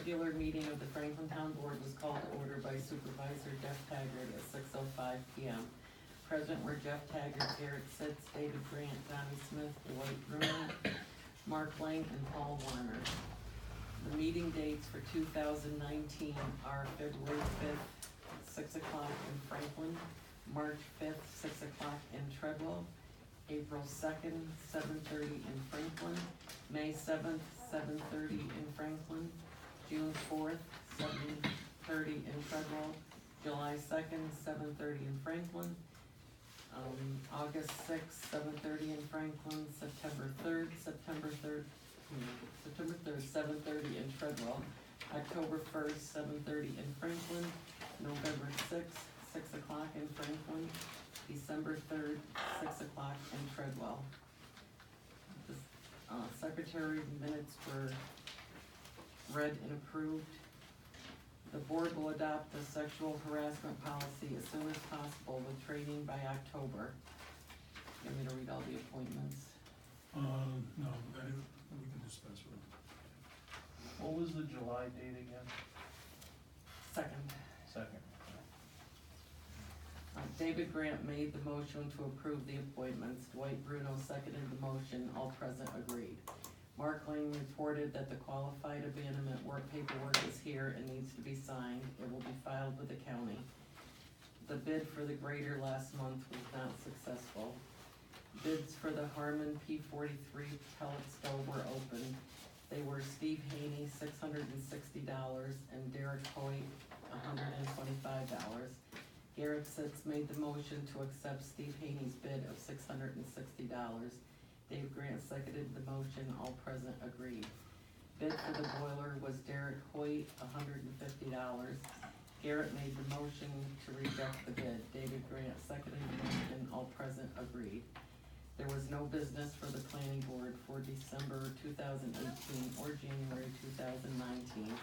regular meeting of the Franklin Town Board was called to order by Supervisor Jeff Taggart at 6:05 PM. Present were Jeff Taggart, Garrett Sitz, David Grant, Donnie Smith, Dwight Bruno, Mark Lang, and Paul Warner. The meeting dates for 2019 are February 5th, 6 o'clock in Franklin, March 5th, 6 o'clock in Treadwell, April 2nd, 7:30 in Franklin, May 7th, 7:30 in Franklin, June 4th, 7:30 in Treadwell, July 2nd, 7:30 in Franklin, August 6th, 7:30 in Franklin, September 3rd, 7:30 in Treadwell, October 1st, 7:30 in Franklin, November 6th, 6 o'clock in Franklin, December 3rd, 6 o'clock in Treadwell. The secretary's minutes were read and approved. The board will adopt the sexual harassment policy as soon as possible with training by October. You want me to read all the appointments? No, we can dispense with it. What was the July date again? Second. Second. David Grant made the motion to approve the appointments. Dwight Bruno seconded the motion. All present agreed. Mark Lang reported that the qualified abandonment work paperwork is here and needs to be signed. It will be filed with the county. The bid for the grader last month was not successful. Bids for the Harmon P43 pellet stove were open. They were Steve Haney, $660, and Derek Hoyt, $125. Garrett Sitz made the motion to accept Steve Haney's bid of $660. Dave Grant seconded the motion. All present agreed. Bid for the boiler was Derek Hoyt, $150. Garrett made the motion to reject the bid. David Grant seconded the motion. All present agreed. There was no business for the planning board for December 2018 or January 2019.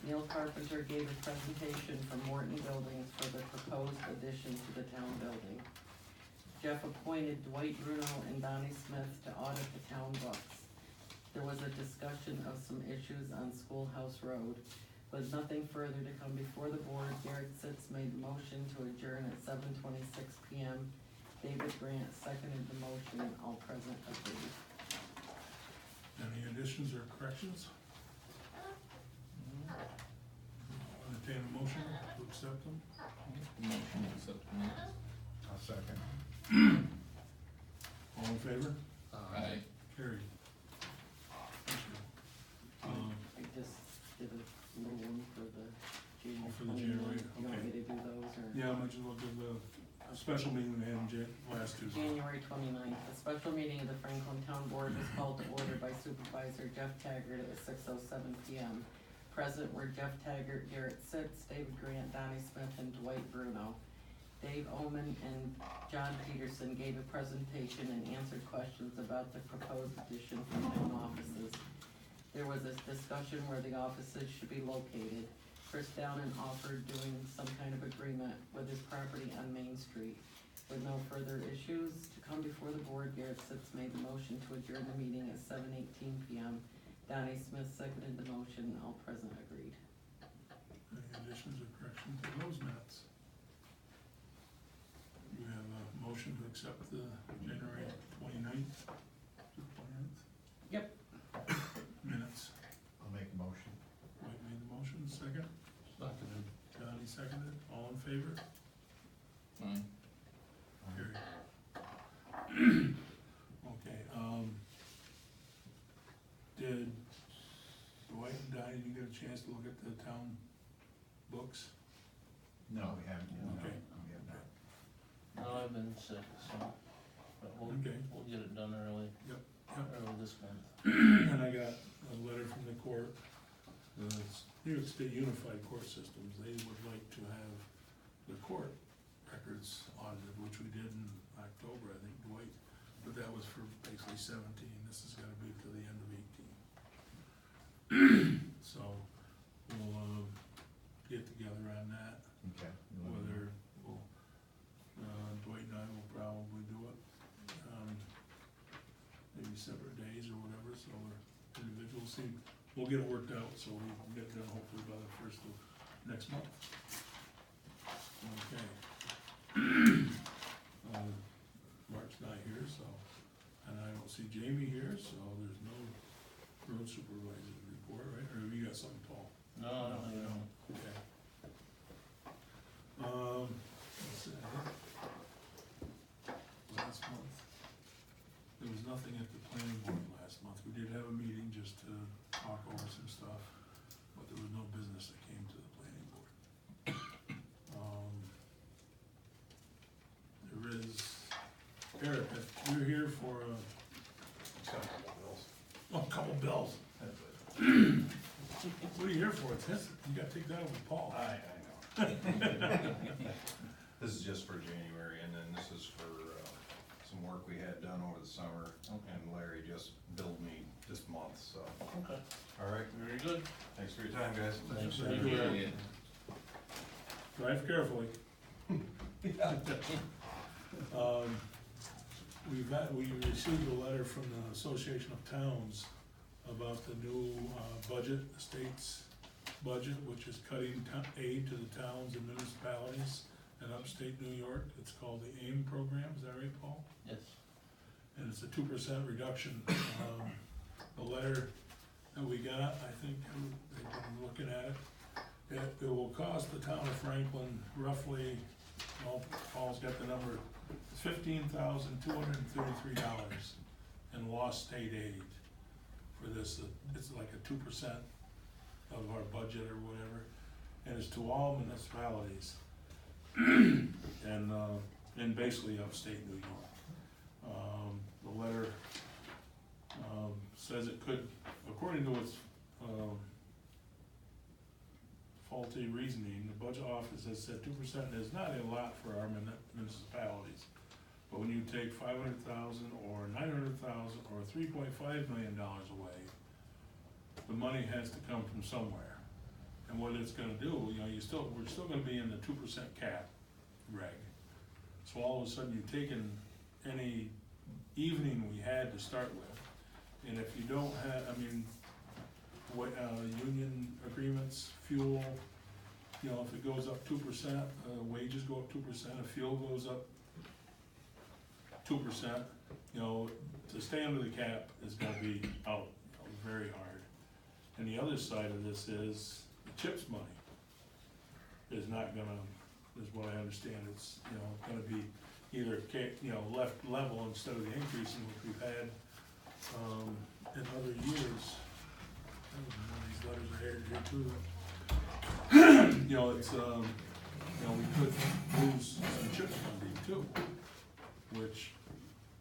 Neil Carpenter gave a presentation from Morton Buildings for the proposed addition to the town building. Jeff appointed Dwight Bruno and Donnie Smith to audit the town books. There was a discussion of some issues on Schoolhouse Road. With nothing further to come before the board, Garrett Sitz made the motion to adjourn at 7:26 PM. David Grant seconded the motion. All present agreed. Any additions or corrections? Entertain a motion to accept them? Motion to accept the minutes. I'll second. All in favor? Aye. Carried. Thank you. I just did a little one for the January. For the January, You want me to do those, or? Yeah, I might as well do the special meeting we had in last Tuesday. January 29th, a special meeting of the Franklin Town Board was called to order by Supervisor Jeff Taggart at 6:07 PM. Present were Jeff Taggart, Garrett Sitz, David Grant, Donnie Smith, and Dwight Bruno. Dave Omen and John Peterson gave a presentation and answered questions about the proposed addition for town offices. There was a discussion where the offices should be located. Chris Downen offered doing some kind of agreement with his property on Main Street. With no further issues to come before the board, Garrett Sitz made the motion to adjourn the meeting at 7:18 PM. Donnie Smith seconded the motion. All present agreed. Any additions or corrections to those minutes? You have a motion to accept the January 29th? Yep. Minutes. I'll make a motion. White made the motion, second. Seconded. Donnie seconded. All in favor? Aye. Carried. Okay, did Dwight and Donnie, did you get a chance to look at the town books? No, we haven't. Okay. No, we have not. No, I've been sick, so, but Okay. we'll get it done early this month. And I got a letter from the court, the New York State Unified Court Systems, they would like to have the court records audited, which we did in October, I think, Dwight, but that was for basically 17, this is gonna be to the end of 18. So, we'll, get together on that, Okay. whether we'll, Dwight and I will probably do it, maybe separate days or whatever, so we're individuals, see we'll get it worked out, so we can get it done hopefully by the first of next month. Okay. Mark's not here, so, and I don't see Jamie here, so there's no road supervisor report, right? Or have you got something, Paul? No, I don't know. Okay. Let's see, last month, there was nothing at the planning board last month. We did have a meeting just to talk over some stuff, but there was no business that came to the planning board. There is, Eric, if you're here for a couple bills. What are you here for? It's his, you gotta take that over with Paul. I know. This is just for January, and then this is for, some work we had done over the summer, and Larry just billed me this month, so. Okay, All right, very good. thanks for your time, guys. Thanks for Thank being you, here. Eric. Drive carefully. We received a letter from the Association of Towns about the new, budget, the state's budget, which is cutting aid to the towns and municipalities in upstate New York. It's called the AIM program, is that right, Paul? Yes. And it's a 2% reduction. The letter that we got, I think, they've been looking at it. It will cost the town of Franklin roughly, well, Paul's got the number, it's $15,233 in lost state aid for this. It's like a 2% of our budget or whatever, and it's to all municipalities. And basically upstate New York. The letter, says it could, according to its, faulty reasoning, the budget office has said 2% is not a lot for our municipalities. But when you take 500,000 or 900,000 or $3.5 million away, the money has to come from somewhere. And what it's gonna do, you know, we're still gonna be in the 2% cap reg. So all of a sudden you've taken any evening we had to start with, and if you don't have, I mean, what, union agreements, fuel, you know, if it goes up 2%, wages go up 2%, if fuel goes up 2%, you know, to stay under the cap is gonna be out, you know, very hard. And the other side of this is the CHIPS money is not gonna, is what I understand, it's, you know, gonna be either, you know, left level instead of the increasing which we've had, in other years. That was one of these letters I had here too. You know, it's, you know, we could lose some CHIPS funding too, which,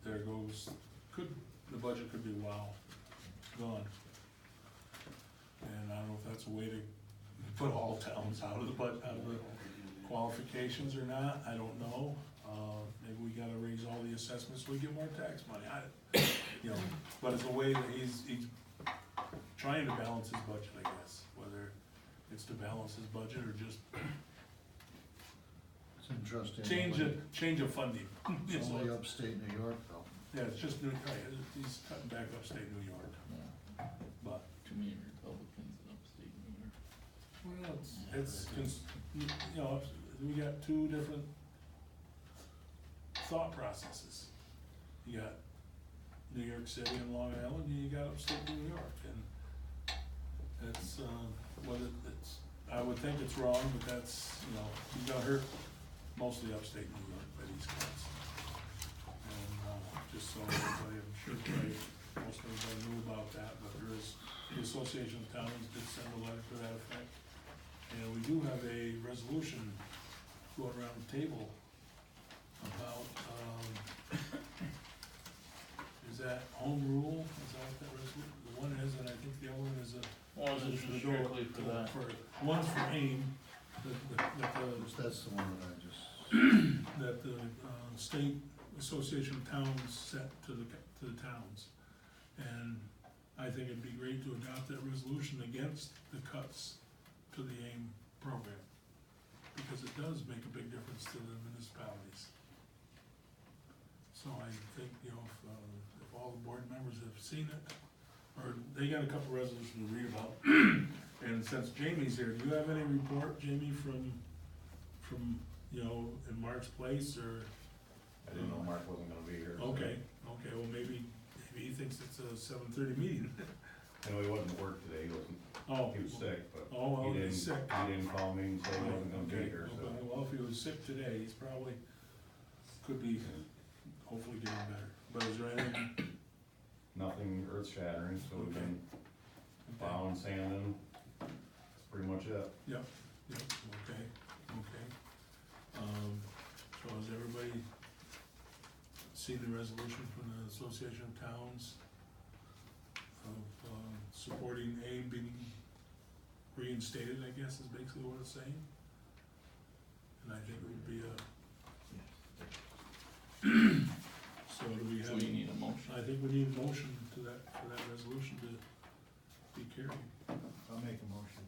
there goes, the budget could be, wow, gone. And I don't know if that's a way to put all towns out of the qualifications or not, I don't know. Maybe we gotta raise all the assessments so we get more tax money, you know, but it's a way that he's trying to balance his budget, I guess, whether it's to balance his budget or just It's interesting. change of funding. It's only upstate New York though. Yeah, it's just he's cutting back upstate New York, Yeah, but, too many Republicans in upstate New York. well, you know, we got two different thought processes. You got New York City and Long Island, and you got upstate New York, and it's, whether it's, I would think it's wrong, but that's, you know, you got hurt mostly upstate New York by these cuts. And, just so everybody, I'm sure probably most everybody knew about that, but there is, the Association of Towns did send a letter to that effect. And we do have a resolution going around the table about, is that home rule? Is that what that resolution, the one is, and I think the other one is a. Well, this is strictly for that. One's for AIM, That's the one that I just, that the, state association of towns set to the towns. And I think it'd be great to adopt that resolution against the cuts to the AIM program, because it does make a big difference to the municipalities. So I think, you know, if all the board members have seen it, or they got a couple resolutions to read about. And since Jamie's here, do you have any report, Jamie, from, you know, in Mark's place, or? I didn't know Mark wasn't gonna be here. so- Okay, well, maybe he thinks it's a 7:30 meeting. I know he wasn't at work today, he wasn't, Oh. he was sick, but Oh, well, he he's sick. didn't call me and say he wasn't gonna be Okay, here, so. okay. Well, if he was sick today, he's probably, could be hopefully getting better. But is there anything? Nothing earth shattering, so we've been plowing, sanding, that's pretty much it. Yep, okay. So has everybody seen the resolution from the Association of Towns of, supporting AIM being reinstated, I guess, is basically what it's saying? And I think it would be so do we have? So you need a motion. I think we need a motion to that, for that resolution to be carried. I'll make a motion.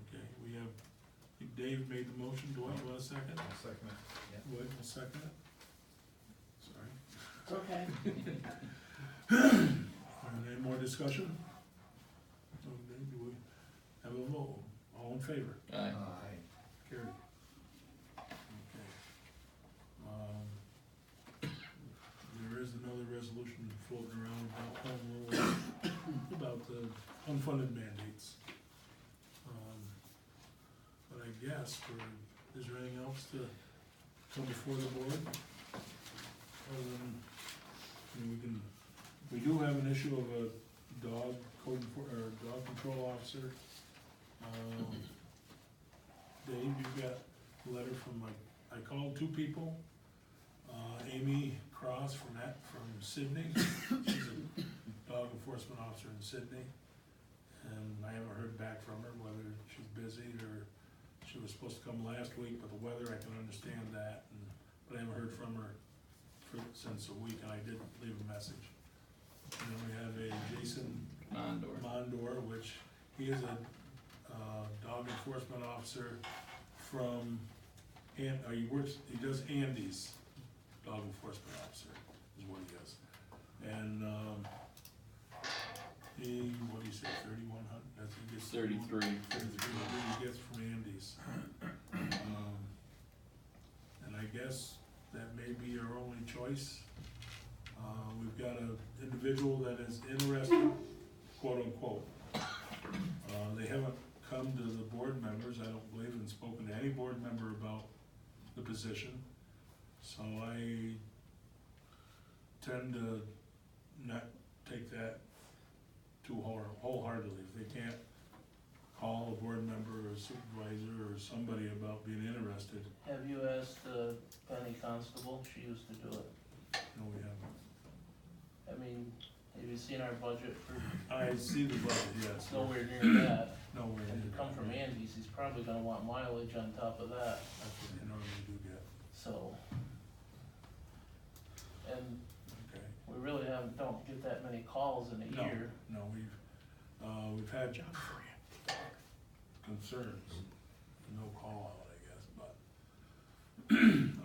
Okay, we have, Dave made the motion, do I want a second? I'll second it. Wood will second it. Sorry. It's okay. Any more discussion? Okay, do we have a vote? All in favor? Aye. Carried. Okay. There is another resolution floating around about home rule, about the unfunded mandates. But I guess, is there anything else to come before the board? Other than, I mean, we do have an issue of a dog dog control officer. Dave, you got a letter from I called two people. Amy Cross from Sydney, she's a dog enforcement officer in Sydney. And I haven't heard back from her, whether she's busy or she was supposed to come last week, but the weather, I can understand that. But I haven't heard from her since a week, and I did leave a message. And then we have a Jason Mondor, which he is a dog enforcement officer from, he does Andy's dog enforcement officer, is what he does. And, what do you say, 3,100, that's, he gets. 33. 33, he gets from Andy's. And I guess that may be our only choice. We've got an individual that is interested, quote unquote. They haven't come to the board members, I don't believe, and spoken to any board member about the position. So I tend to not take that too wholeheartedly. If they can't call a board member or a supervisor or somebody about being interested, Have you asked Penny Constable? She used to do it. no, we haven't. I mean, have you seen our budget for, I see the budget, yes. it's nowhere near that. Nowhere If near you come from that. Andy's, he's probably gonna want mileage on top of that, That's what they normally do get, so. And okay. we really don't get that many calls in a No. year. No, we've had concerns, no call out, I guess, but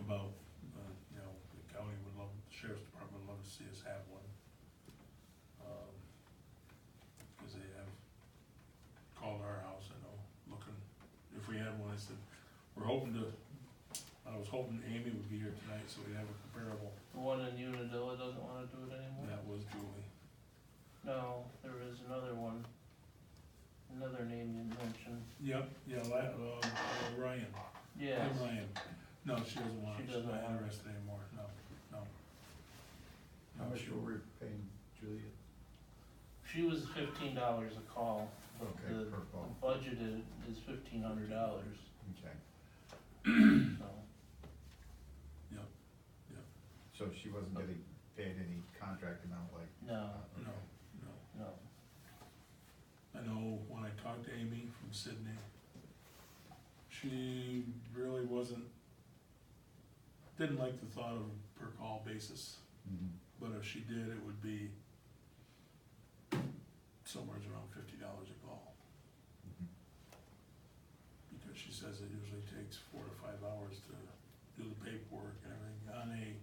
about, you know, the county would love, the sheriff's department would love to see us have one. Cause they have called our house, I know, looking, if we had one, I said, I was hoping Amy would be here tonight, so we'd have a comparable. The one in Unadilla doesn't wanna do it anymore? That was Julie. No, there is another one, another name you mentioned. Yep, yeah, Ryan. Yes, Ryan. No, she doesn't want it, She she's doesn't not want it. interested anymore, no. How much she- were we paying Julia? she was $15 a call, but Okay, the per call. budgeted is $1,500, Okay, so. so she wasn't getting paid any contract amount like? No, No, no. no. I know when I talked to Amy from Sydney, she really didn't like the thought of a per call basis, Mhm. but if she did, it would be somewhere around $50 a call. Mhm. Because she says it usually takes 4 to 5 hours to do the paperwork and everything on a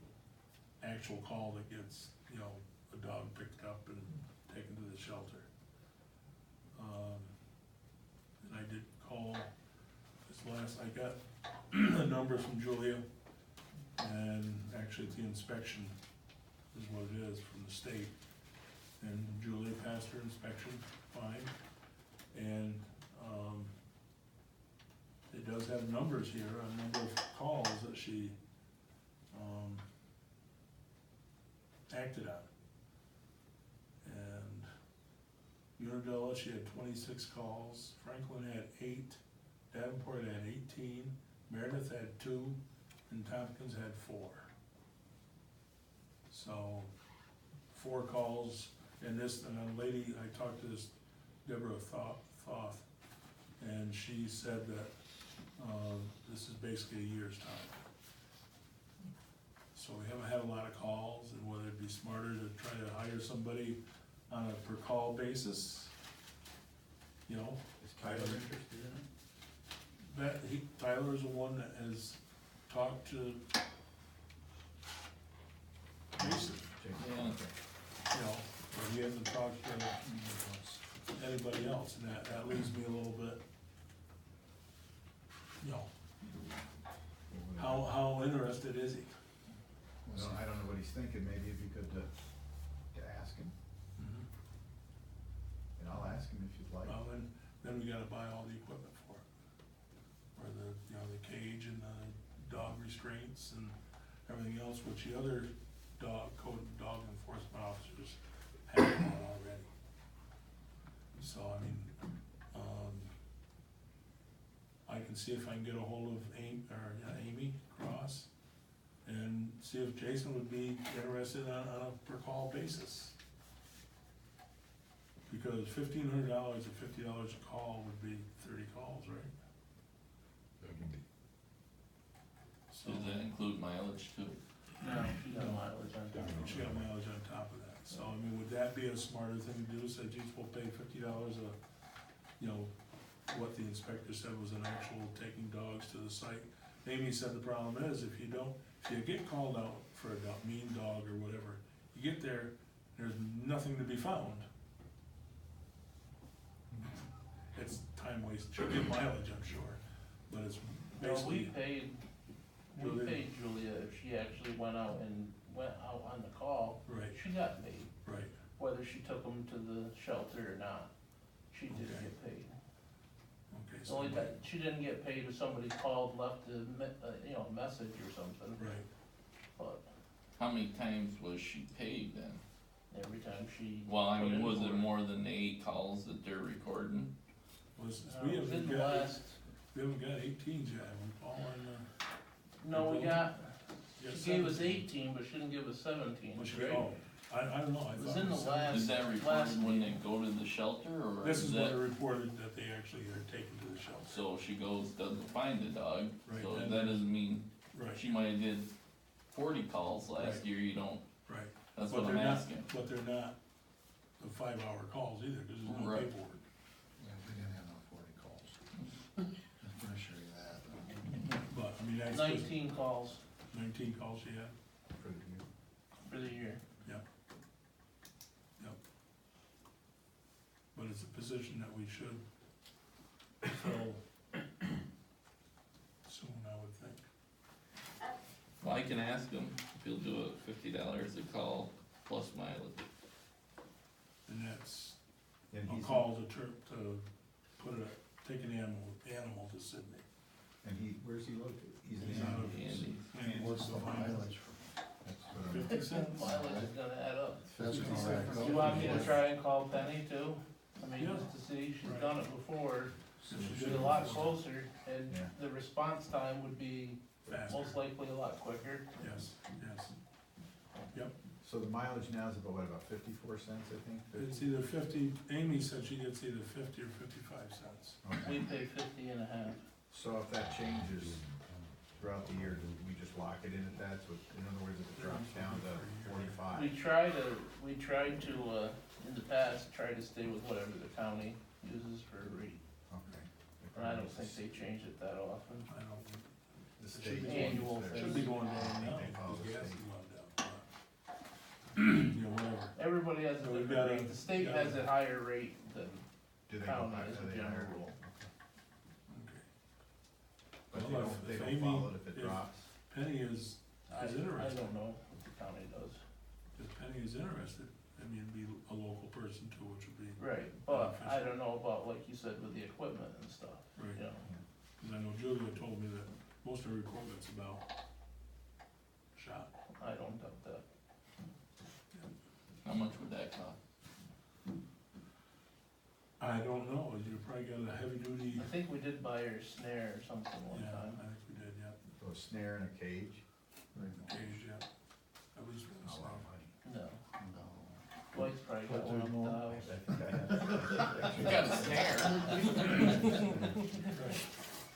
actual call that gets, you know, a dog picked up and taken to the shelter. And I did call I got the numbers from Julia, and actually the inspection is what it is from the state. And Julia passed her inspection fine, and, it does have numbers here, a number of calls that she, acted on. And Unadilla, she had 26 calls, Franklin had 8, Davenport had 18, Meredith had 2, and Tompkins had 4. So, 4 calls, and this, and a lady, I talked to this Deborah Thoth, and she said that, this is basically a year's time. So we haven't had a lot of calls, and whether it'd be smarter to try to hire somebody on a per call basis, you know? Is Tyler interested in it? Tyler's the one that has talked to Jason, Yeah. you know, but he hasn't talked to anybody else, and that leaves me a little bit, you know, how interested is he? I don't know what he's thinking, maybe if you could, to ask him, and I'll ask him if you'd like. Well, then we gotta buy all the equipment for it. Or the, you know, the cage and the dog restraints and everything else, which the other code dog enforcement officers have on already. So, I mean, I can see if I can get a hold of Amy Cross and see if Jason would be interested on a per call basis. Because $1,500 or $50 a call would be 30 calls, right? So, Does that include mileage too? No, she got mileage on top. she got mileage on top of that, so I mean, would that be a smarter thing to do, say, geez, we'll pay $50 you know, what the inspector said was an actual taking dogs to the site. Amy said the problem is, if you get called out for a mean dog or whatever, you get there, there's nothing to be found. It's time waste, she'll get mileage, I'm sure, but it's No, basically, we paid Julia if she actually went out on the call, right, she got paid. right, Whether she took them to the shelter or not, she did Okay. get paid. okay, The so, only time, she didn't get paid if somebody called, left a message or something, right, but How many times was she paid then? every time she. Well, I put mean, in was for it more than the 8 calls that they're recording? we It was in haven't the got, last, we haven't got 18s yet, we're all in, no, we got, got she gave us 17. 18, but she didn't give us 17, Well, she- right? oh, I don't know, I It thought. was in the 17. last- Is that last recorded when they meeting. go to the shelter, or This is what that, it reported that they actually are taken to the shelter. so she goes, doesn't find the dog, Right, so then- that doesn't mean, Right, she might've did 40 calls last Right. year, you don't, right. that's But what I'm they're not- asking. But they're not the 5-hour calls either, because there's no Right. paperwork. Yeah, we didn't have no 40 calls. I'm gonna show you that. But, I mean, that's just 19 calls 19 calls she had, For the view. for the year. but it's a position that we should fill soon, I would think. Well, I can ask him if he'll do it $50 a call plus mileage. And that's And a he's, call to take an animal to Sydney. and where's he located? He's in He's out of Andy. And What's the mileage That's what I'm- 50 cents? Mileage is gonna add up. That's Fifty correct. cents. You want me to try and call Penny too? I mean, Yeah. just to see, she's Right. done it before, So she's a lot closer, and Yeah. the response time would be Faster, most likely a lot quicker. yes, yes. So the mileage now is about 54 cents, I think? It's either 50, Amy said she gets either 50 or 55 cents. We Okay. pay 50 and a half. So if that changes throughout the year, do we just lock it in at that? So in other words, if it drops down to 45? We tried to, in the past, try to stay with whatever the county uses for a rate. Okay. And I don't think they change it that often. I don't, The it should state. be Annual going, thing. should be going down now, They follow because the gas is state. going down. You know, whatever. everybody has a So we different gotta- rate, the state gotta- has a higher rate than Do they go county back as to a the general higher? rule. Okay. But they Well, don't, they if don't Amy- follow it if it if- drops? Penny is I interested. don't know what the county does. If Penny is interested, I mean, it'd be a local person too, which would be, Right, but I don't know about, like you said, with the equipment and stuff, right, you know. cause I know Julia told me that most of her equipment's about shot. I don't doubt that. How much would that cost? I don't know, you probably got a heavy duty, I think we did buy her snare or something one yeah, time. I think we did, yeah, So a snare and a cage? cage, yeah, at least one Not a lot of snare. money. No, No. Dwight's probably got But one there's up I at think I have. You got a snare. Right.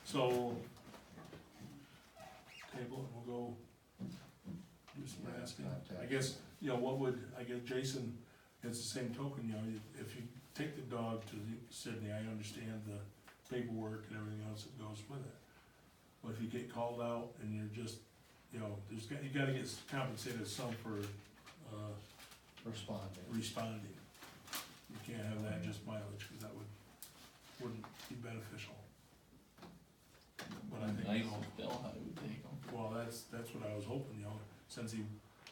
So, table it, we'll go do some Yeah, asking. contact. I guess, you know, what would, I guess Jason, it's the same token, you know, if you take the dog to Sydney, I understand the paperwork and everything else that goes with it. But if you get called out and you're just, you know, you gotta get compensated some for, Responding. responding. You can't have that just mileage, cause that wouldn't be beneficial. But I think, Nice you know, if Delhi would take them. well, that's what I was hoping, you know, since he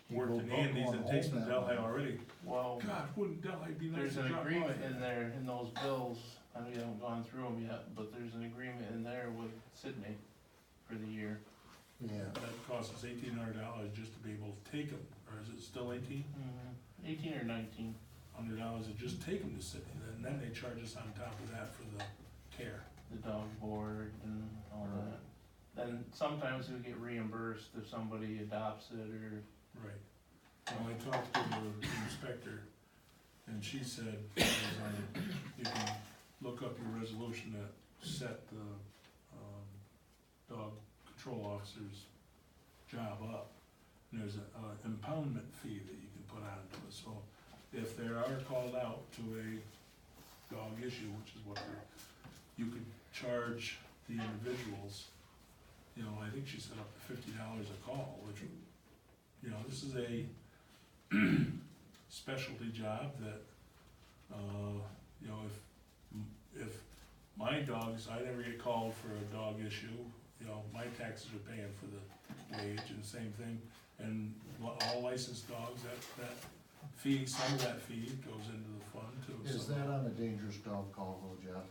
He worked go- in go Andy's on and home takes them to that Delhi way. already. Well, God, wouldn't Delhi be nice there's to an drop agreement off? in there, in those bills, and we haven't gone through them yet, but there's an agreement in there with Sydney for the year. Yeah, That costs us $1,800 just to be able to take them, or is it still $1,800 18 or 19, to just take them to Sydney, and then they charge us on top of that for the care. the dog board and all that. Then sometimes we get reimbursed if somebody adopts it or, Right. Well, I talked to the inspector, and she said, you can look up your resolution that set the, dog control officer's job up. And there's a impoundment fee that you can put onto it, so if they are called out to a dog issue, which is what you could charge the individuals, you know, I think she said up to $50 a call, which, you know, this is a specialty job that, you know, if my dogs, I never get called for a dog issue, you know, my taxes are paying for the wage, and same thing, and all licensed dogs, that fee, some of that fee goes into the fund too. is so- that on a dangerous dog call though, Jeff?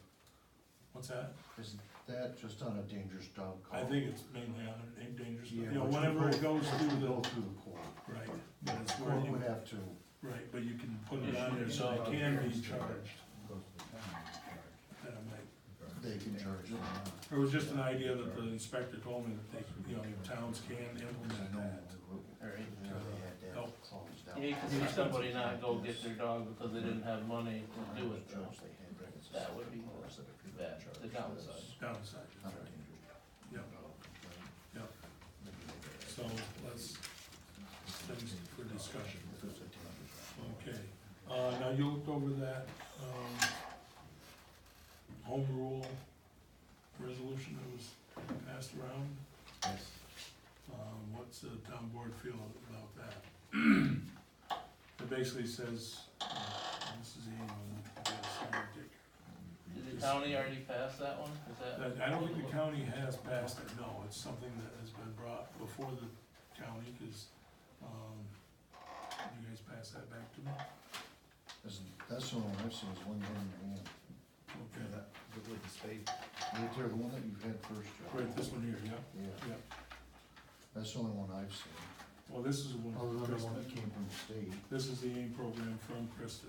What's that? Is that just on a dangerous dog call? I think it's mainly on a dangerous, Yeah, you know, but whenever it goes but through you the, Go through the court. right, but it's The where court you, would have to, right, but you can put it Issue on there the so dog it can be appearance charged, Goes to the town, it's charged. and I'm like, they can charge them. it was just an idea that the inspector told me that they, you know, towns can implement that. alright. Yeah, they had that Help. closed down. You hate to see somebody not go get their dog because they didn't have money to do it though. Judge, they had records. That would be bad, the downside. Downside, Not that's a right. dangerous Yeah, dog complaint. yeah, Maybe they could- so let's, things for discussion. If it's a dangerous dog. Okay, now you looked over that, home rule resolution that was passed around. Yes. What's the town board feel about that? It basically says, this is the one, Did the county already pass that one? Is that? I don't think the county has passed it, no, it's something that has been brought before the county, cause, you guys pass that back to me? That's the one I've seen, is one hand in hand. Okay, With the state. Right there, the one that you've had first, Jeff. right, this one here, yeah, Yeah, yeah, that's the only one I've seen. well, this is the one, Other than the one Krista. that came from the state. This is the AIM program from Krista,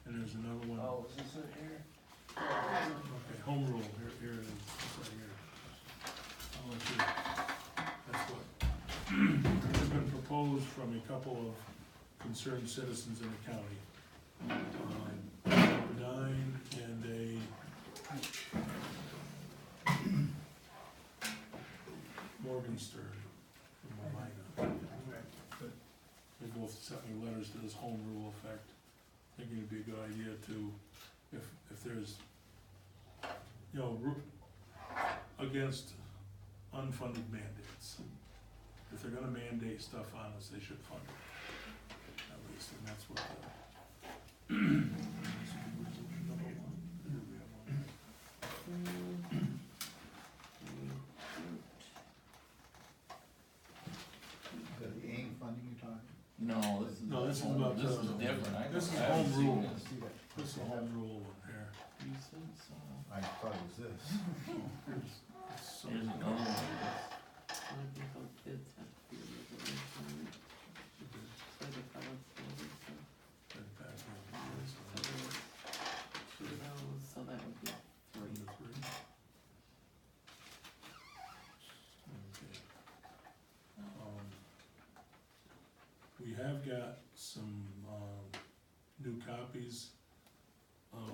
and there's another one. Oh, is this it here? Okay, home rule, here it is, it's right here. I'll let you, that's what, has been proposed from a couple of concerned citizens in the county. Dine and a Morgenstern from Malina. They both sent me letters to this home rule effect, thinking it'd be a good idea to, if there's, you know, against unfunded mandates. If they're gonna mandate stuff on us, they should fund it. At least, and that's what Is that the AIM funding you're talking? No, this is. No, this is about, This is different, this is I haven't home seen rule. this. See that? This is a home rule one here. You said so. I thought it was this. So- Here's another one. I think those bids have to be originally, so the fellows will be, so That back up here, so there's two of those, so that would be three. number 3. Okay. We have got some, new copies of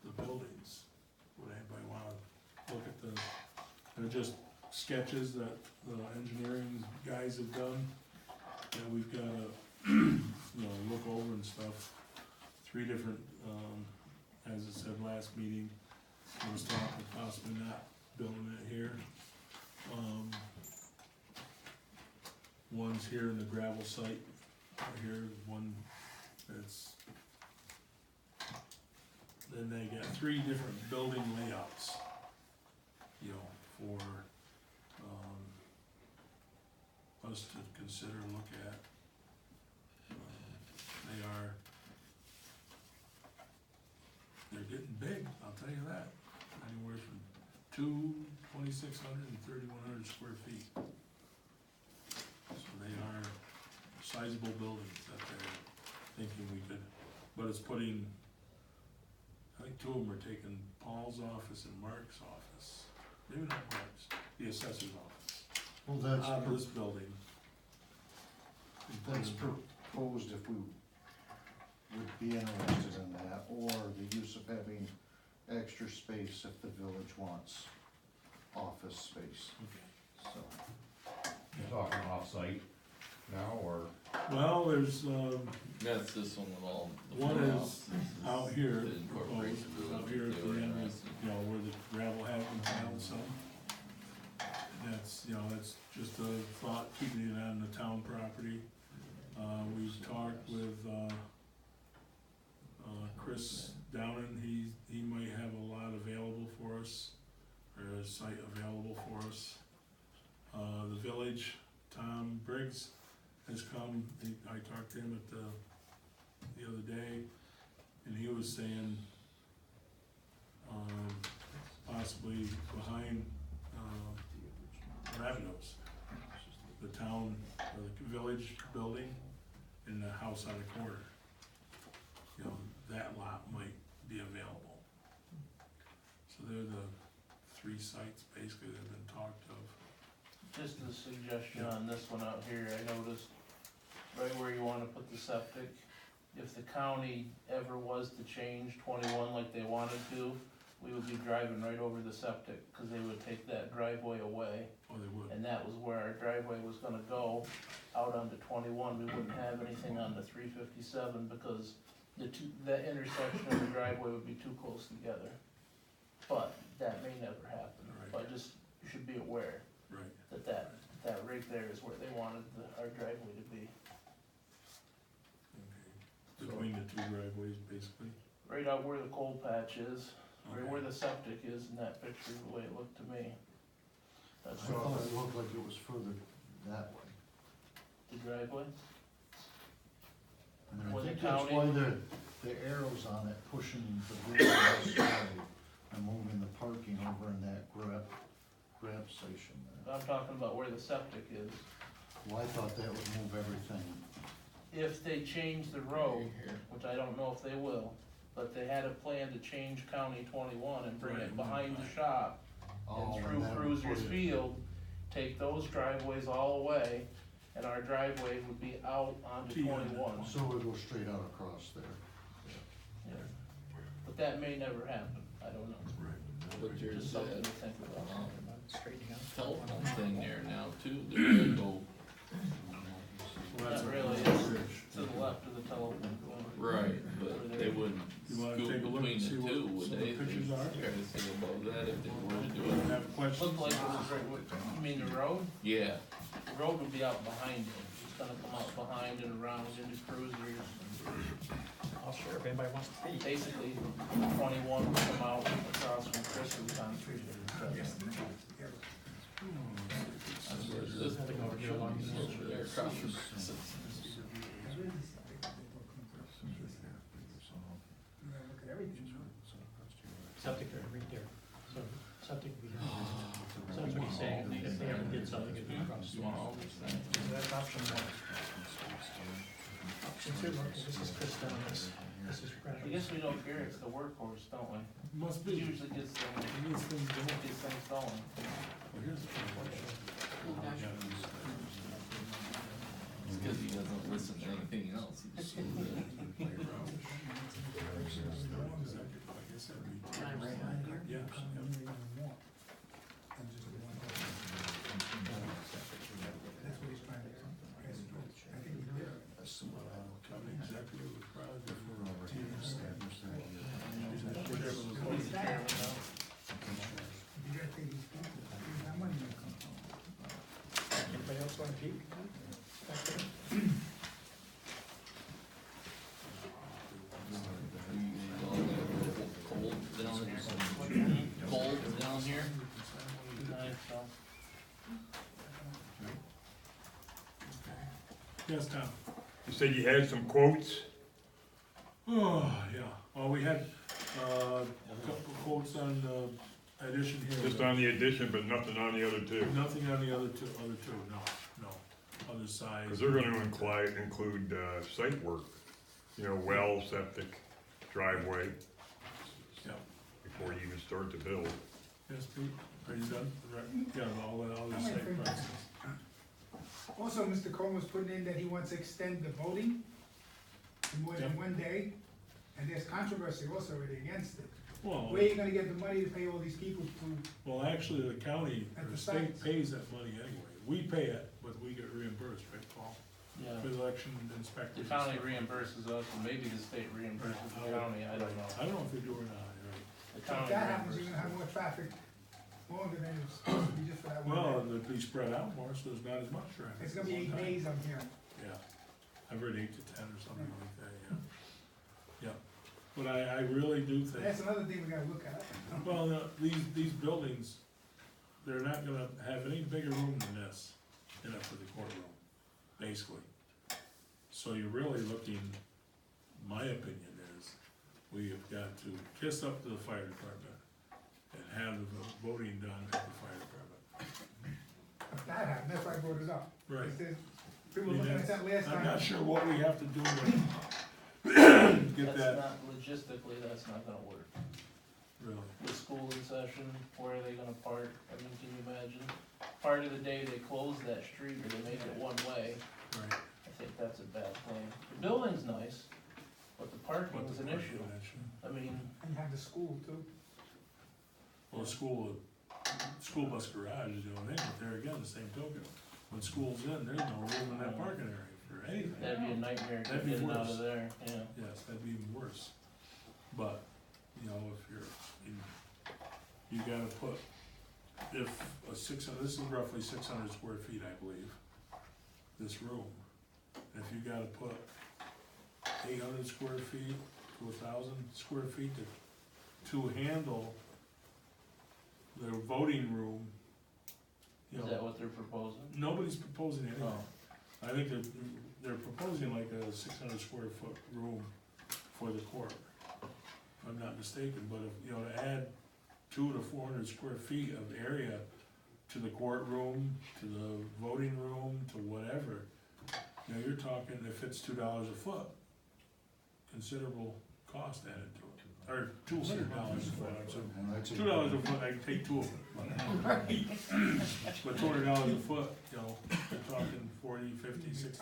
the buildings. Would anybody wanna look at the, they're just sketches that the engineering guys have done, that we've gotta, look over and stuff. 3 different, as I said last meeting, I was talking about possibly not building it here. One's here in the gravel site, right here, one that's. Then they got 3 different building layouts, for, us to consider and look at. They're getting big, I'll tell you that, anywhere from 2,600 and 3,100 square feet. So they are sizable buildings that they're thinking we could, but it's putting, I think 2 of them are taking Paul's office and Mark's office, maybe not Mark's, the assessor's office, Well, that's, out of this building. that's proposed if we would be interested in that, or the use of having extra space if the village wants office space, Okay. so. You're talking off-site now, or? Well, there's, That's this one with all the One front is house. This is out here, the incorporation proposed, of out here at they the were end, of, interested. where the gravel has been found some. That's, that's just a thought, keeping it on the town property. We've talked with, Chris Downen, he might have a lot available for us, or a site available for us. The village, Tom Briggs has come, I talked to him at the other day, and he was saying, possibly behind, Ravenous, the town, or the village building, and the house on the corner. That lot might be available. So they're the 3 sites basically that have been talked of. Just a suggestion on this one out here, I noticed right where you wanna put the septic, if the county ever was to change 21 like they wanted to, we would be driving right over the septic, cause they would take that driveway away, Oh, they would. and that was where our driveway was gonna go, out onto 21, we wouldn't have anything on the 357, because that intersection of the driveway would be too close together. But that may never happen, Right. but just, you should be aware Right. that right there is where they wanted our driveway to be. Okay. Between the 2 driveways, basically. Right out where the coal patch is, right Okay. where the septic is in that picture, the way it looked to me. I That's thought it looked like it was further that way. the driveway. And Where I the think that's county- why the arrows on it pushing the village this way and moving the parking over in that grab station there. I'm talking about where the septic is. Well, I thought that would move everything. If they change the road, which I don't know if they will, but they had a plan to change County 21 and bring it behind the shop Oh, and through that would Cruiser's put it- Field, take those driveways all away, and our driveway would be out onto T on 21. So it would go straight out across there. Yeah. But that may never happen, I don't know, Right. But there's just something that, to think about. telephone thing there now too, they're gonna go, Well, that's Not a really, bridge. To the left of the telephone pole. right, but they wouldn't You wanna scoot take a look between and see the what 2, some would of the they? pictures are? Try to stay above that if they were to do You it. have questions? Looked like it was right, you mean the road? Yeah, The road would be out behind it, gonna come out behind and around into cruisers. I'll share if anybody wants to speak. Basically, 21 will come out across from Chris's on three different trucks. This I think over here along the over there across from Chris's. septic are right there, so septic would be. So that's what he's saying, if they ever did something, it'd be across the wall. So that's option one. Option two, okay, this is Chris down this is Brad. I guess we don't care, it's the workhorse, don't we? Must It be, usually gets things these things don't, going. well, here's the question. It's cause he doesn't listen to anything else, he just. Can I write on here? Yeah, executive project for teams. Who's the chairman now? Anybody else want to speak? Cold down here? Nice, so. Yes, Tom? You said you had some quotes? Oh, yeah, well, we had, a couple quotes on the addition here. Just on the addition, but nothing on the other two? Nothing on the other two, no, other side. Because they're gonna include, site work, you know, well, septic, driveway, Yeah, before you even start to build. yes, Pete, are you done? Right, yeah, all the site process. Also, Mr. Coleman was putting in that he wants to extend the voting to more than Yep. 1 day, and there's controversy also already against it. Well, Where are you gonna get the money to pay all these people to, well, actually, the county, At or the state sites. pays that money anyway. We pay it, but we get reimbursed, right, Paul? Yeah, For the election the inspectors. county and stuff. reimburses us, and maybe the state reimburses the county, I don't know. I don't know if they do or not, right? The if county that happens, you're reimburses. gonna have more traffic longer than it's supposed to be just for that Well, one day. it'd be spread out more, so there's not as much traffic. It's gonna be at 8 one time. days, I'm hearing. Yeah, I've heard 8 to 10 or something like that, yeah. Yeah, but I really do think, That's another thing we gotta look at. well, these buildings, they're not gonna have any bigger room than this in it for the courtroom, basically. So you're really looking, my opinion is, we have got to kiss up to the fire department and have the voting done at the fire department. If that happened, that's why I brought it up. Right. If there's- People were looking at that last I'm time. not sure what we have to do to get That's that, not, logistically, that's not gonna work. really. The school in session, where are they gonna park? I mean, can you imagine? Part of the day they close that street or they make it one way, Right. I think that's a bad plan. The building's nice, but the parking is an issue. I mean, And you have the school too. Well, school bus garage is the only thing, but there again, the same token. When school's in, there's no room in that parking area for anything. that'd be a nightmare That'd be getting in and out worse. of there, yeah. Yes, that'd be even worse. But, you know, if you're, you gotta put, if a 600, this is roughly 600 square feet, I believe, this room. If you gotta put 800 square feet to 1,000 square feet to handle their voting room, you Is know, that what they're proposing? nobody's proposing anything. Oh, I think they're proposing like a 600 square foot room for the court, if I'm not mistaken, but if, you know, to add 200 to 400 square feet of area to the courtroom, to the voting room, to whatever, you know, you're talking, if it's $2 a foot, considerable cost added to it, or $200 a foot, I'm sorry. $2 a foot, I can take two of them. But $200 a foot, you know, you're talking $40,000, $50,000, $60,000.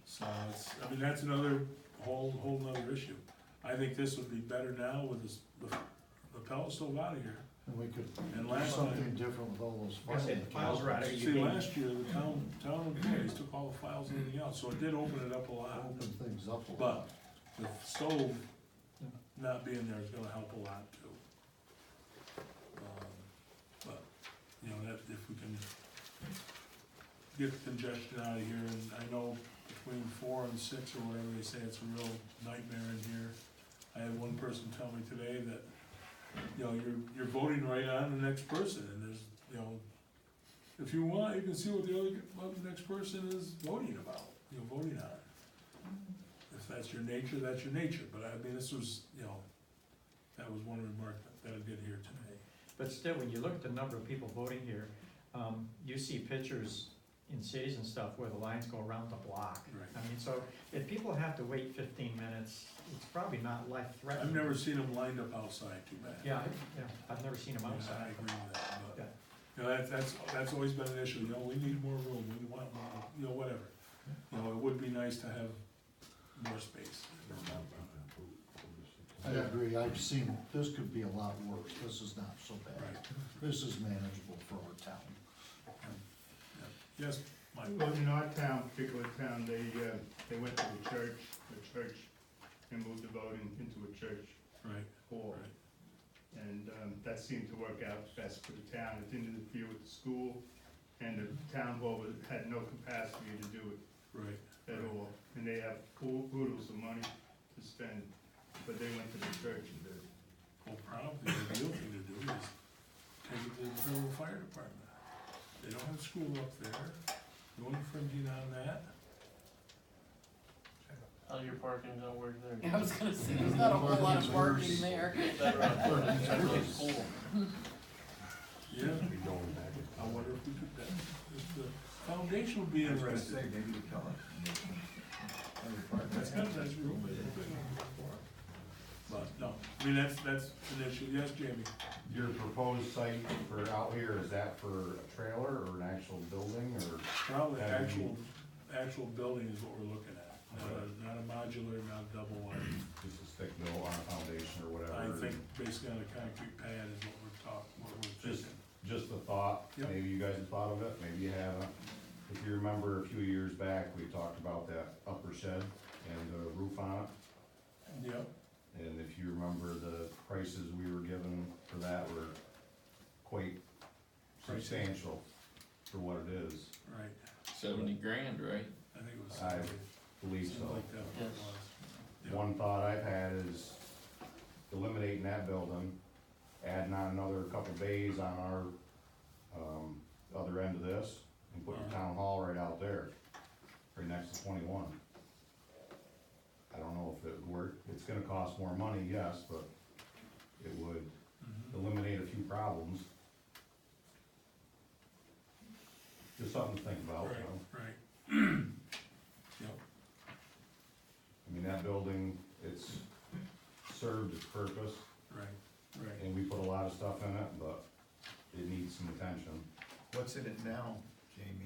So it's, I mean, that's another whole nother issue. I think this would be better now with this, the pellet stove out of here. And we could And do last something time, different with all those I said files. files are out of see, your. last year, the town employees took all the files and everything else, so it did open it up a lot. Open things up a But lot. the stove not being there is gonna help a lot too. But, you know, that, if we can get the congestion out of here, and I know between 4 and 6 or whatever, they say it's a real nightmare in here. I had one person tell me today that, you know, you're voting right on the next person, and there's, you know, if you want, you can see what the next person is voting about, you know, voting on. If that's your nature, that's your nature, but I mean, this was, you know, that was one remark that I did here today. But still, when you look at the number of people voting here, you see pictures in cities and stuff where the lines go around the block. Right. I mean, so if people have to wait 15 minutes, it's probably not life threatening. I've never seen them lined up outside too bad. Yeah, I've never seen them Yeah, I outside. agree with that, Yeah. but, you know, that's always been an issue, you know, we need more room, we want more, you know, whatever. You know, it would be nice to have more space. I agree, I've seen, this could be a lot worse, this is not so bad. Right. This is manageable for our town. Yes, Mike? Well, in our town, particular town, they went to the church, and moved the voting into a church Right, hall. right. And, that seemed to work out best for the town, it didn't interfere with the school, and the town hall had no capacity to do it Right. at all. And they have oodles of money to spend, but they went to the church and did it. Well, probably the ideal thing to do is take it to the Fairville Fire Department. They don't have school up there, no infringing on that. How's your parking gonna work there? Yeah, I was gonna say, there's not a whole lot of parking there. Better on pool. Yeah, I wonder if we could, if the foundation would be interested. maybe the color. That's kind of, that's real big. But, no, I mean, that's an issue, yes, Jamie? Your proposed site for out here, is that for a trailer or an actual building, or? Probably Have you- actual building is what we're looking at, not a modular, not a double wide. Just a stick built on a foundation or whatever? I think basically on a concrete pad is what we're Just, thinking. just a thought, Yep. maybe you guys have thought of it, maybe you haven't. If you remember a few years back, we talked about that upper shed and the roof on it. Yep, And if you remember, the prices we were given for that were quite substantial for what it is. right, 70 grand, right? I think it was. I believe something so. like that, what it Yes. was. Yep. One thought I've had is eliminating that building, adding on another couple bays on our, other end of this, and putting the town hall right out there, right next to 21. I don't know if it would work, it's gonna cost more money, yes, but it would Mhm. eliminate a few problems. Just something to think about, you Right, know? right. Yep, I mean, that building, it's served its purpose, right, right. and we put a lot of stuff in it, but it needs some attention. What's in it now, Jamie?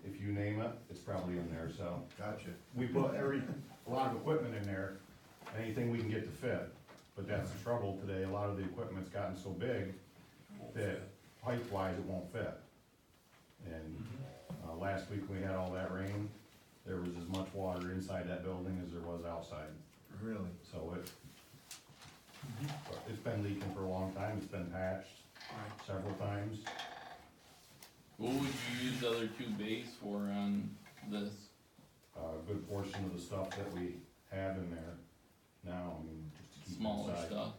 If you name it, it's probably in there, so. Gotcha. We put a lot of equipment in there, anything we can get to fit, but that's the trouble today, a lot of the equipment's gotten so big that height-wise, it won't fit. And, last week we had all that rain, there was as much water inside that building as there was outside, Really? so it's been leaking for a long time, it's been patched Right. several times. What would you use the other 2 bays for on this? A good portion of the stuff that we have in there now, I mean, just to keep Smaller inside. stuff?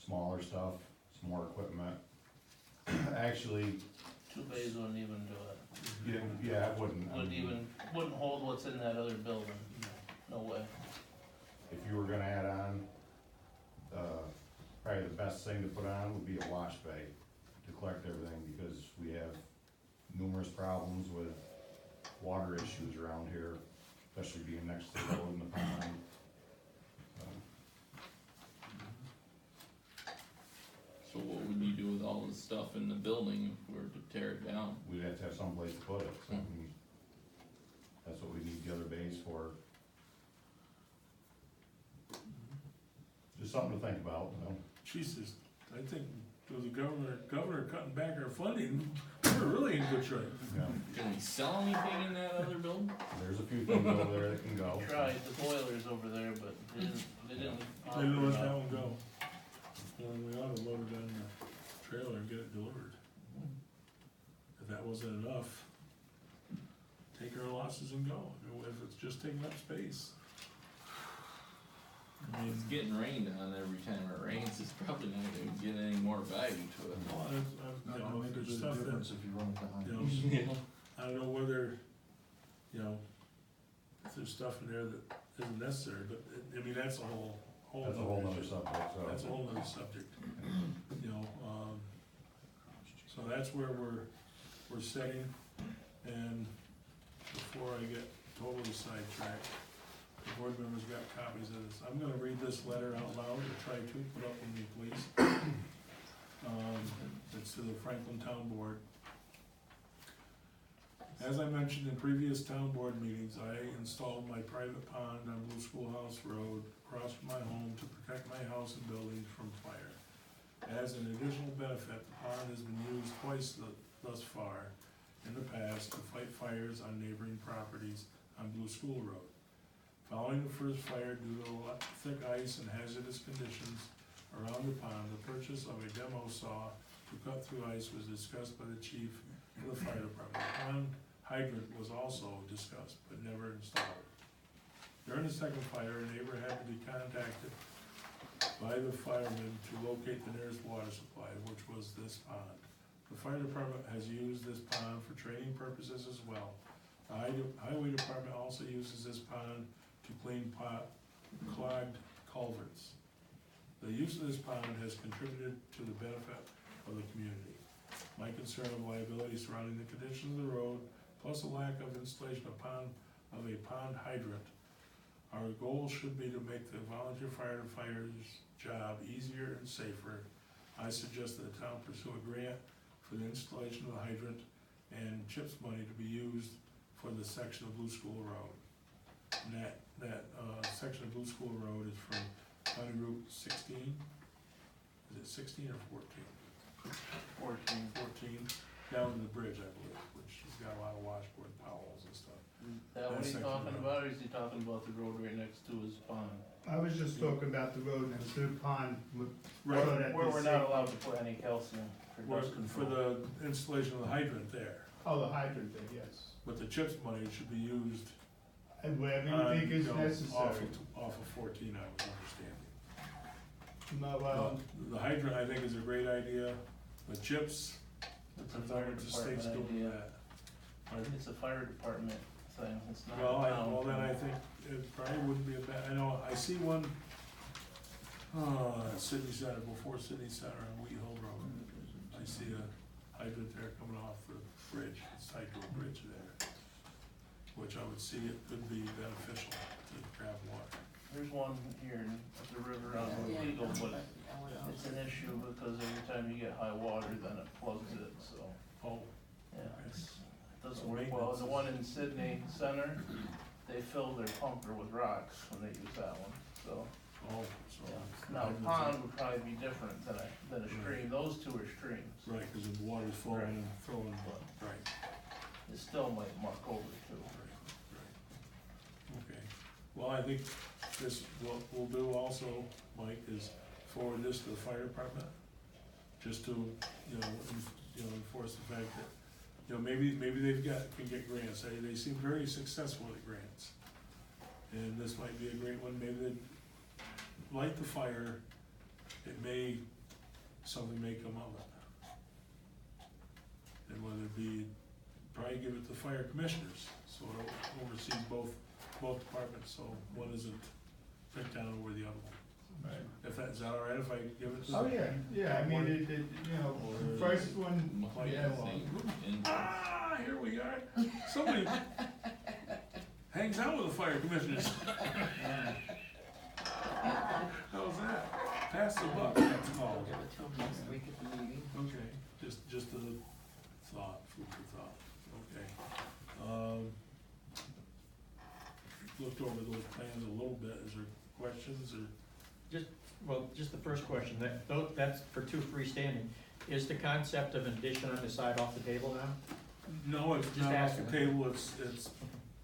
Smaller stuff, some more equipment. Actually, 2 bays wouldn't even do it. yeah, it wouldn't. I mean, Wouldn't hold what's in that other building. No way. If you were gonna add on, probably the best thing to put on would be a wash bay to collect everything, because we have numerous problems with water issues around here, especially being next to the road and the pond. So what would you do with all the stuff in the building if we were to tear it down? We'd have to have someplace to put it, so, I mean, that's what we need the other bays for. Just something to think about, you know? Jesus, I think with the governor cutting back our funding, we're really in good shape. Yeah. Can we sell anything in that other building? There's a few things over there that can go. Tried the boilers over there, but they didn't They didn't let that one go. Well, we ought to load it on the trailer and get it delivered. If that wasn't enough, take our losses and go, if it's just taking up space. I mean, It's getting rained on every time it rains, it's probably not gonna get any more value to it. well, you That'll know, make a there's big stuff that, difference if you run it behind. you know, I don't know whether, you know, if there's stuff in there that isn't necessary, but, I mean, that's a whole That's a whole nother issue. subject, so. That's a whole nother subject, you know, so that's where we're setting, and before I get totally sidetracked, the board members got copies of this, I'm gonna read this letter out loud, or try to, put up with me, please. It's to the Franklin Town Board. As I mentioned in previous town board meetings, I installed my private pond on Blue Schoolhouse Road across from my home to protect my house and buildings from fire. As an additional benefit, the pond has been used twice thus far in the past to fight fires on neighboring properties on Blue School Road. Following the first fire due to thick ice and hazardous conditions around the pond, the purchase of a demo saw to cut through ice was discussed by the chief of the fire department. The pond hydrant was also discussed, but never installed. During the second fire, a neighbor had to be contacted by the firemen to locate the nearest water supply, which was this pond. The fire department has used this pond for training purposes as well. The highway department also uses this pond to clean clogged culverts. The use of this pond has contributed to the benefit of the community. My concern of liability surrounding the conditions of the road, plus a lack of installation of a pond hydrant. Our goal should be to make the volunteer firefighters' job easier and safer. I suggest that the town pursue a grant for the installation of the hydrant and CHIPS money to be used for the section of Blue School Road. And that section of Blue School Road is from County Route 16, is it 16 or 14? 14, down to the bridge, I believe, which has got a lot of washboard powels and stuff. Is that what he's That's talking section about, or is he talking about the road right next to his pond? I was just talking about the road next to the pond, Right. so that Where the we're not allowed to put any calcium for dust For control. the installation of the hydrant there, Oh, the hydrant there, yes. but the CHIPS money should be used And wherever on, you think is you know, necessary. off of 14, I was understanding. No, well, The hydrant, I think, is a great idea, the CHIPS, It's a if I fire were to stay department still with idea. that. Pardon? It's a fire department thing, it's not. Well, a town well, then I thing. think it probably wouldn't be a bad, I know, I see one, Sydney Center, before Sydney Center on Wheat Hill Road. I see a hydrant there coming off the bridge, it's tied to a bridge there, which I would see it could be beneficial to grab water. There's one here at the river on Eagle, but it's an issue because every time you get high water, then it plugs it, so, Oh, yeah, it doesn't So work well. maintenance The is- one in Sydney Center, they fill their pumper with rocks when they use that one, so, oh, so. yeah. it's- Now, a pond would probably be different than a stream, those two are streams. Right, cause the water's flowing and throwing, right, It still might muck over too. right. Okay, well, I think this, what we'll do also, Mike, is forward this to the fire department, just to, enforce the fact that, maybe they've can get grants, they seem very successful at grants. And this might be a great one, maybe they'd light the fire, something may come of it. And whether it be, probably give it to fire commissioners, so it oversees both departments, so one isn't picked down over the other one. Right. Is that all right if I give it to? oh, yeah, I mean, the first one, Like, yeah, well, here we are, somebody hangs out with the fire commissioners. How's that? Pass the buck, that's called. Give it to him next week at the meeting. Okay, just a thought, food for thought, okay. Looked over those plans a little bit, is there questions or? Just the first question, that's for two freestanding. Is the concept of an addition on the side off the table now? No, it's Just not off asking. the table,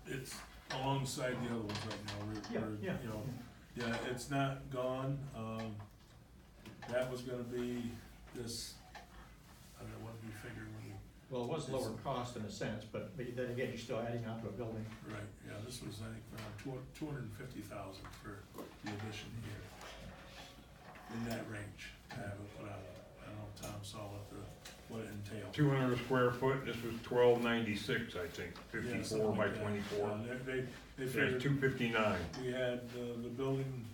it's alongside the other ones right now, Yeah. yeah, it's not gone, that was gonna be this, I don't know what we figured when we. Well, it was lower cost in a sense, but then again, you're still adding on to a building. Right, yeah, this was, I think, around $250,000 for the addition here. In that range, to have it put out. I don't know if Tom saw what it entailed. 200 square foot, this was 1296, I think, Yeah, 54 something by like that. 24. They That's figured, 259. we had, the building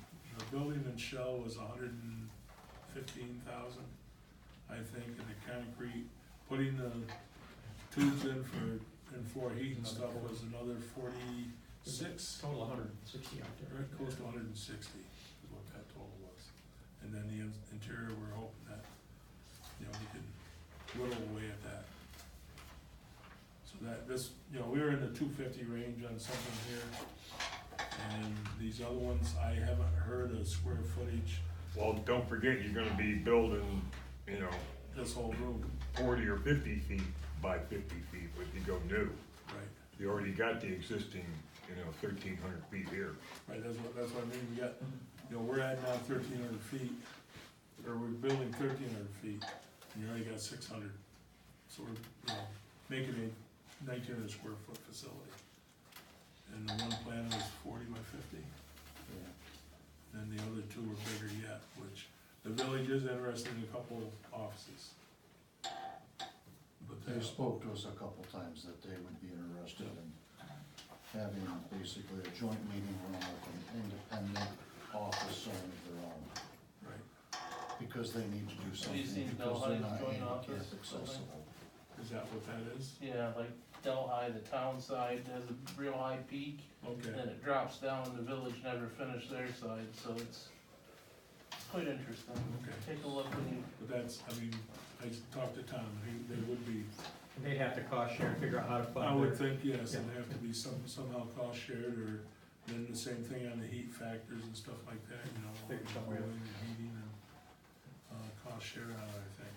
and shell was 115,000, I think, and the concrete, putting the tubes in for heat and stuff was another 46. Total 160 out there. Right, close to 160 is what that total was. And then the interior, we're hoping that, we can whittle away at that. So that, we were in the 250 range on something here. And these other ones, I haven't heard of square footage, Well, don't forget, you're gonna be building, this whole room, 40 or 50 feet by 50 feet, but you go new. right? You already got the existing, 1,300 feet here. Right, that's what I mean, we got, we're adding on 1,300 feet, or we're building 1,300 feet, and you already got 600. So we're, making a 1,900 square foot facility. And the one plan was 40 by 50, Yeah. and the other two were bigger yet, which the village is interested in a couple of offices. But They spoke to us a couple times that they would be interested in having basically a joint meeting room with an independent office zone of their own, right, because they need to do Have you something, seen because they're Delhi's not joint handicap office building? accessible. is that what that is? Yeah, like Delhi, the town side has a real high peak, Okay, then it drops down, the village never finished their side, so it's quite interesting. okay, Take a look when you, but that's, I talked to Tom, and they would be, And they'd have to cost share and figure out how to fund I would their, think, yes, it'd have to be somehow cost shared, or then the same thing on the heat factors and stuff like that, Figure some way out. cooling and heating and, cost share on it, I think.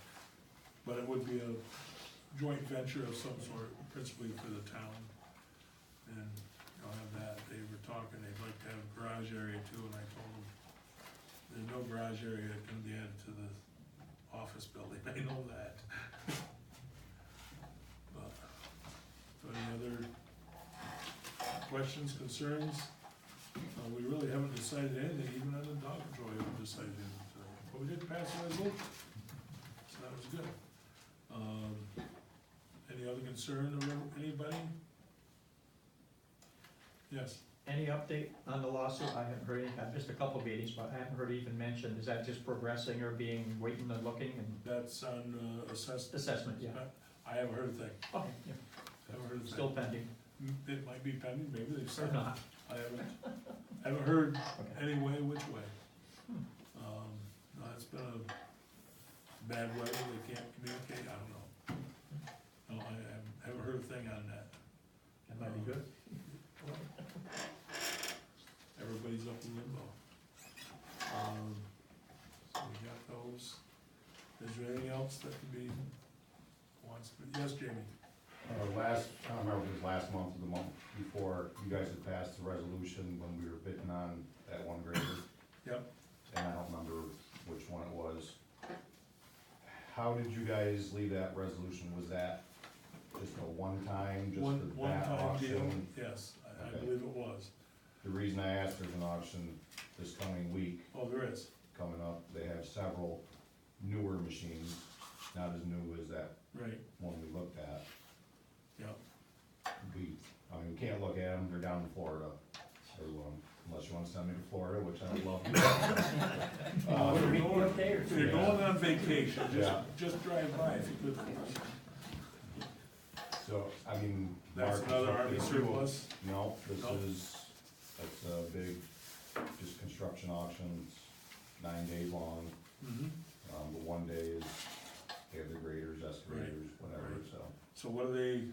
But it would be a joint venture of some sort, principally for the town, and, have that, they were talking, they'd like to have a garage area too, and I told them, there's no garage area that can be added to the office building, I know that. But, so any other questions, concerns? We really haven't decided anything, even on the dog control, we haven't decided anything tonight, but we did pass a resolution, so that was good. Any other concern of anybody? Yes, any update on the lawsuit? I haven't heard any, I've missed a couple of meetings, but I haven't heard it even mentioned. Is that just progressing or being, waiting and looking and that's on, assessment, yeah? I haven't heard a thing, Okay, yeah, haven't heard a thing. still pending, It might be pending, maybe they've or said, not? I haven't heard Okay. any way, which way. Hmm. No, it's been a bad weather, they can't communicate, I don't know. No, I haven't heard a thing on that. That might be good. Everybody's up in limbo. So we got those. Is there anything else that can be, yes, Jamie? I don't remember if it was last month or the month before, you guys had passed the resolution when we were bidding on that one grader. Yep. And I don't remember which one it was. How did you guys leave that resolution? Was that just a one-time, just for that One-time deal, auction? yes, I Okay. believe it was. The reason I asked, there's an auction this coming week Oh, there is, coming up. They have several newer machines, not as new as that right, one we looked at. yep. We can't look at them, they're down in Florida. So, unless you wanna send me to Florida, which I would love to. If you're going on vacation, Yeah. just drive by if you could. So, That's Mark, another it's up Army to you. surplus. No, No? that's a big, just construction auction, it's 9 days long. Mhm. But one day is, they have the graders, excavators, whatever, right. so. So what are they,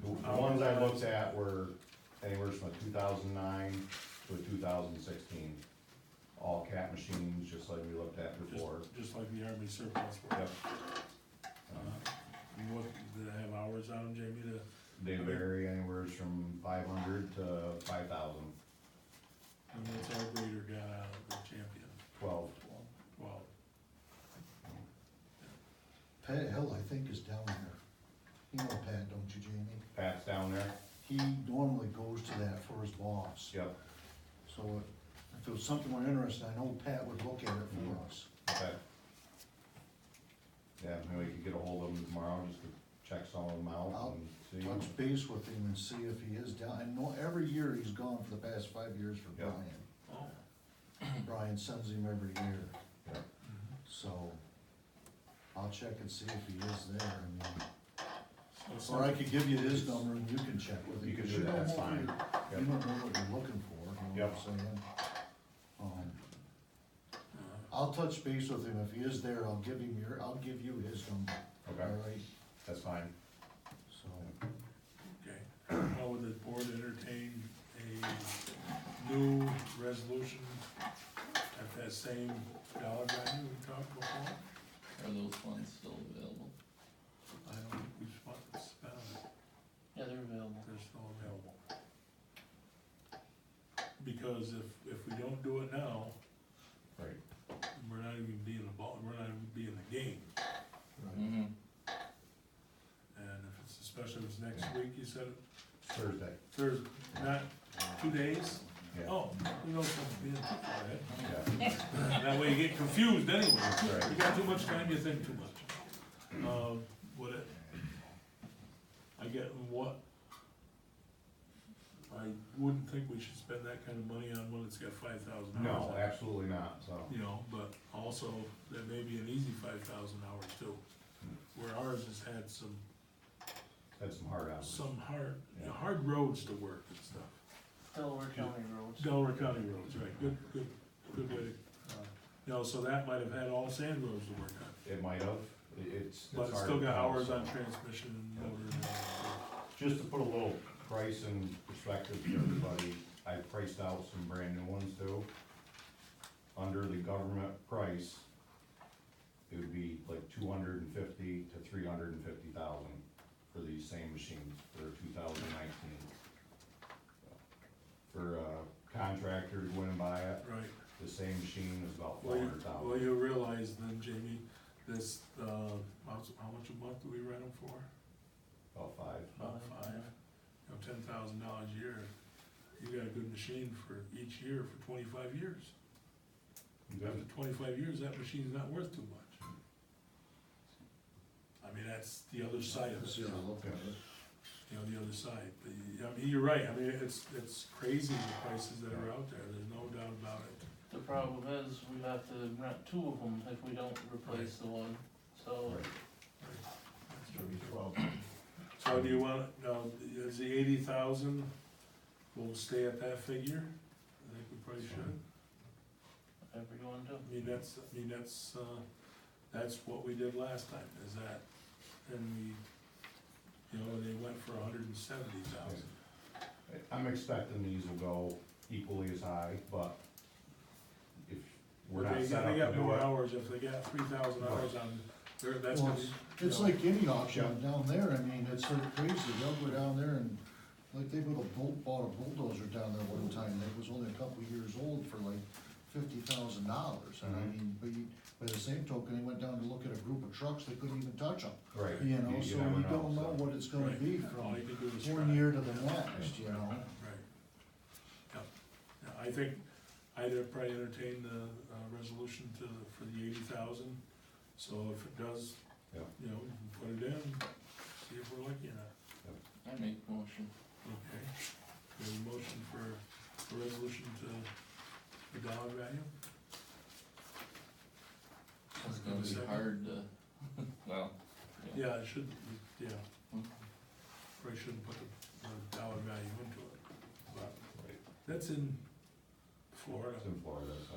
The ones I looked at were anywhere from a 2009 to a 2016. All cat machines, just like we looked at before. just like the Army surplus were? Yep. And what, do they have hours on them, Jamie, They vary anywhere from 500 to 5,000, and what's our grader got out of the champion? 12. Well, Pat Hill, I think, is down there. You know Pat, don't you, Jamie? Pat's down there, He normally goes to that for his boss. yep, So if it was something we're interested, I know Pat would look at it for us. okay. Yeah, maybe we could get a hold of him tomorrow, just to check some of them out I'll and see. Touch base with him and see if he is down. I know every year he's gone for the past 5 years for Yeah. Brian. Oh, Brian sends him every year, Yeah. mhm. so I'll check and see if he is there. I mean, So or I could give you his number and you can check with him. You can 'cause do that, don't that's know what fine. you're- Yep. You don't know what you're looking for, you know Yep. what I'm saying? Uh, I'll touch base with him. If he is there, I'll give you his number, Okay, alright? that's fine. So, Okay, how would the board entertain a new resolution at that same dollar value we talked before? Are those funds still available? I don't think we spent it, Yeah, they're available. they're still available. Because if we don't do it now, Right. we're not even being the ball, we're not even being the game. right. Mm-hmm. And if it's, especially if it's next week, you said, Thursday, Thursday, not 2 days? yeah. Oh, we don't have to be in too far ahead. Yeah, That way you get confused anyway. that's right. You got too much time, you think too much. Would it, I get what, I wouldn't think we should spend that kind of money on one that's got 5,000 hours. No, absolutely not, so. You know, but also, that may be an easy 5,000 hours too, where ours has had some Had some hard hours. Yeah. hard roads to work and stuff. Delaware County roads. Delaware County roads, right, good way to, you know, so that might have had all sand roads to work on. It might have, it's But hard it's still to got tell, hours so. on transmission and motor and all Just to put a little price in perspective for everybody, I priced out some brand new ones too. Under the government price, it would be like 250 to 350,000 for these same machines for 2019. For a contractor to go in and buy it, that. Right. the same machine is about Well, 400,000. you realize then, Jamie, this, how much a month do we rent them for? About five. About five. You know, $10,000 a year. You got a good machine for each year for 25 years. After 25 years, that machine's not worth too much. I mean, that's the other side of it, See, I'll look at it. you know, the other side. But, I mean, you're right, I mean, it's crazy the prices that are out there, there's no doubt about it. The problem is, we have to rent two of them if we don't replace the one, so. Right. That's true. So do you want, is the 80,000, we'll stay at that figure? I think we probably should. Whatever you wanna do. That's what we did last time, is that, and we, you know, they went for 170,000. I'm expecting these will go equally as high, but if we're not set up They to got do more it. hours, if they got 3,000 hours on, that's Well, gonna be. it's like any auction down there, I mean, it's like crazy, they'll go down there and, like, they bought a bulldozer down there one time, that was only a couple years old for like $50,000, and I Mhm. mean, but by the same token, they went down to look at a group of trucks, they couldn't even touch them, Right. you know, so never you don't know so. what it's gonna Right. be All from you can do is one try. year to the next, you know? Right. Yeah, yeah, I think I'd probably entertain the, resolution for the 80,000, so if it does, Yeah. you know, put it in, see if we're looking at it. I make motion. Okay, we have a motion for a resolution to the dollar value? It's gonna be Second. hard to, well, Yeah, it should, yeah, Mhm. probably shouldn't put the dollar value into it, but Right. that's in Florida. It's in Florida, so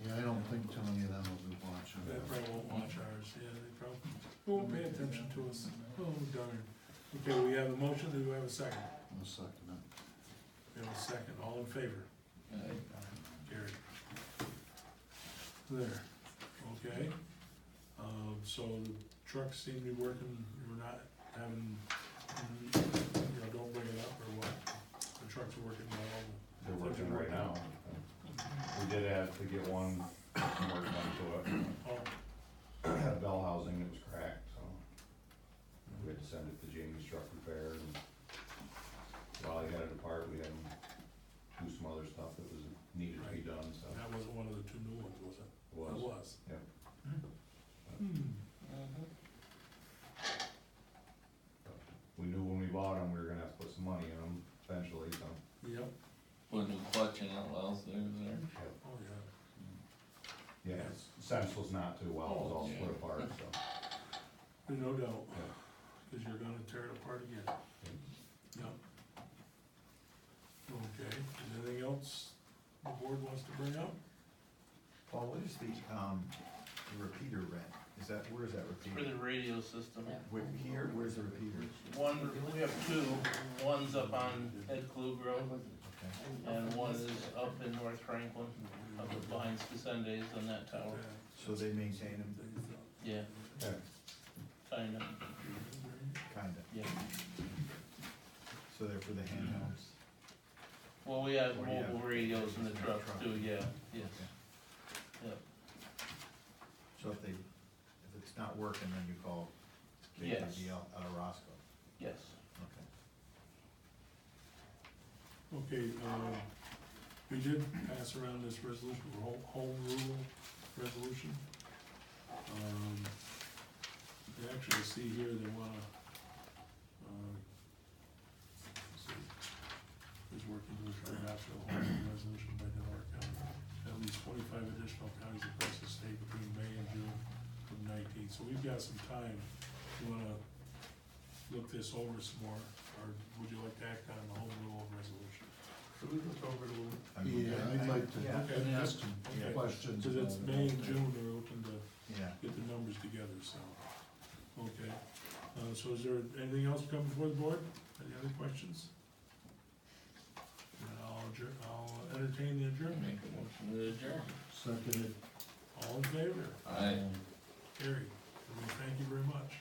Yeah, I don't think too many of them will be watching. They probably won't watch ours, yeah, they probably won't pay attention to us, oh darn. Okay, we have a motion, do we have a second? I'll second it. We have a second, all in favor? Carried. There, okay, so the trucks seem to be working, we're not having, you know, don't bring it up or what? The trucks are working well. they're working right now. We did have to get one, some work done to it. Oh, Bell housing that was cracked, so. had to send it to Jamie's Truck Repair, and while he had it apart, we had him do some other stuff that was needed to be done, so. That wasn't one of the two new ones, was it? It was. It was. Yep. We knew when we bought them, we were gonna have to put some money in them eventually, so. Yep, Put a new clutch in it, well, so there. oh, yeah. Yeah, it's senseless not to, while it was all split apart, so. There's no doubt, Yeah. cause you're gonna tear it apart again. Yep. Okay, is there anything else the board wants to bring up? Paul, what is the repeater rent? Is that, where is that For repeater? the radio system. Where, here, where's the repeater? One, we have two, one's up on Ed Klug Road, Okay. and one is up in North Franklin, up behind Spendes on that tower. So they maintain them, Yeah, Okay. kinda, kinda, yeah. so they're for the handhelds? Well, we have Or do you have- mobile radios in the truck truck? too, yeah, yes, Okay. yeah. So if it's not working, then you call Yes. KPD out of Roscoe? Yes. Okay. Okay, we did pass around this resolution, home rule resolution. You actually see here they wanna, let's see, is working with the adoption of home rule resolution by Delaware County. At least 25 additional counties across the state between May and June of 19. So we've got some time. You wanna look this over some more, or would you like to act on the home rule resolution? Should we look over it a little? I mean, Yeah, I'd like to Okay. ask some Okay. questions. Cause it's about May it. and June, they're looking to Yeah, get the numbers together, so, okay. So is there anything else come before the board? Any other questions? Then I'll entertain the adjournment. Make a motion to adjourn. Seconded. All in favor? Aye. Carried. And we thank you very much.